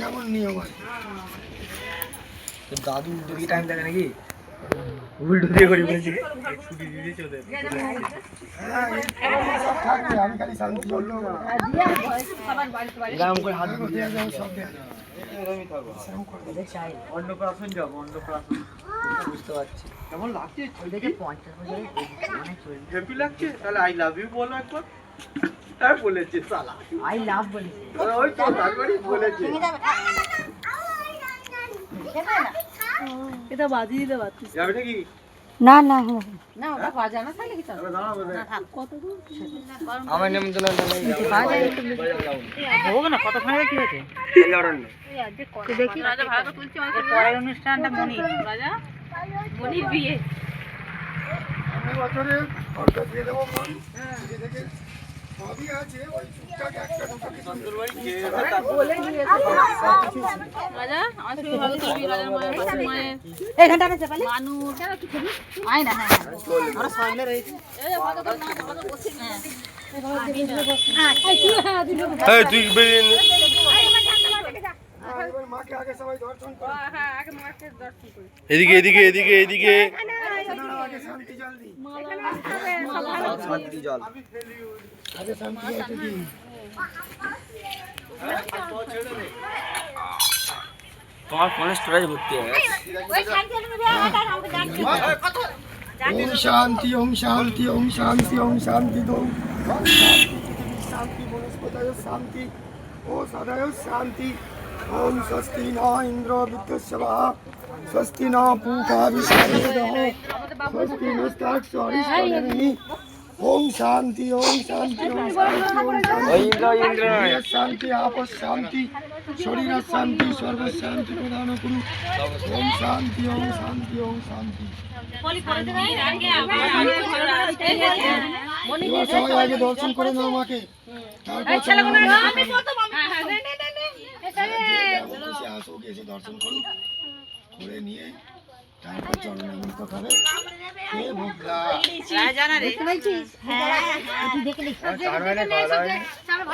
যেমন নিয়ম আছে। দাদু উল্টো দিকে টাইম লাগে নাকি? উল্টো দিয়ে করে বলেছে ছুটি দিয়েছে ওদের। সব থাকবে, আমি খালি শান্তি বললো এরকম করে হাত দিয়ে যাবো সব অন্নপ্রাশন যাবো, অন্নপ্রাশন বুঝতে পারছি কেমন লাগছে। হ্যাপি লাগছে? তাহলে আই লাভ ইউ বলো একবার। তাই বলেছে সালা, আই লাভ বলেছে। ওই তো তারপরেই বলেছে। এটা বাজিয়ে দিতে পারতিস। যাবে নাকি? না না না ওটা বাজানো থাকে কি তাহলে? না থাক কত দূর? আমার নেমন্তন্ন হোক না কতক্ষণ কি হয়েছে? দেখি রাজা ভালো তুলছে আমাদের পরের অনুষ্ঠানটা মনি রাজা মনির বিয়ে। আমি বছরে খরচা দিয়ে দেবো মন দেখে সবই আছে। ওই টুকটাক একটা দুটো কিছু বলে দিয়েছে রাজা আমার ছবি ভালো তুলবি। রাজা মায়ের এই ঘন্টা আছে পালে মানুষ আয় না। হ্যাঁ আমরা সামনে রয়েছি। এই কত তো না কত বসে না এই তুই বেরিয়ে নে। এবার মাকে আগে সবাই দর্শন করো। হ্যাঁ আগে মাকে দর্শন করি। এদিকে এদিকে এদিকে এদিকে আগে শান্তি জল দি। শান্তি জল আগে শান্তি জল দি। তোমার ফোনে স্টোরেজ ভর্তি হয়ে গেছে। ওম শান্তি ওম শান্তি ওম শান্তি ওম শান্তি ওম শান্তি বনস্পতয় শান্তি ও সদয় শান্তি। ওম স্বস্তি ন ইন্দ্র বিদ্যুৎসভা স্বস্তি ন পূষা বিশ্ববেদঃ স্বস্তি নস্তাক্ষো অরিষ্টনেমিঃ। ওম শান্তি ওম শান্তি ওম শান্তি ওম শান্তি শান্তি আপস শান্তি শরীর শান্তি সর্ব শান্তি প্রদান করু। ওম শান্তি ওম শান্তি ওম শান্তি। এবার সবাই আগে দর্শন করে নাও মাকে, তারপর আসুক এসে দর্শন করুক, করে নিয়ে তারপর চরণামৃত খাবে।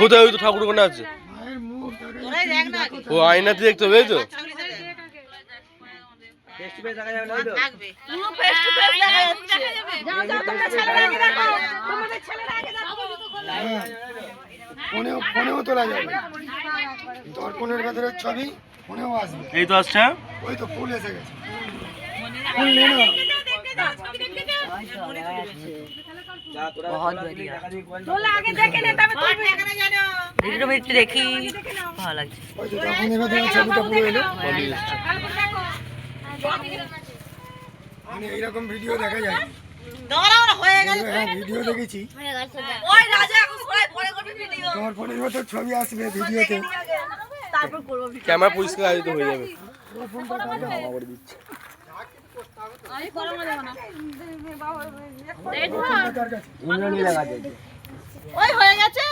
কোথায় ওই তো ঠাকুর ওখানে আছে? মায়ের মুখ ও আয়নাতে দেখতে হবে এই তো। ফোনেও তোলা যাবে, দর্পণের ভেতরের ছবি ফোনেও আসবে। এই তো আসছে। ওই তো ফুল এসে গেছে, ফুল নে না। দেখি ভালো লাগছে। ওই তো দর্পণের ভেতরের ছবিটা পুরো এলো। মানে এইরকম ভিডিও দেখা যায়। হ্যাঁ ভিডিও দেখেছি, দর্পণের ভেতর ছবি আসবে ভিডিওতে। ক্যামেরা পরিষ্কার আয়োজিত হয়ে যাবে। ওই হয়ে গেছে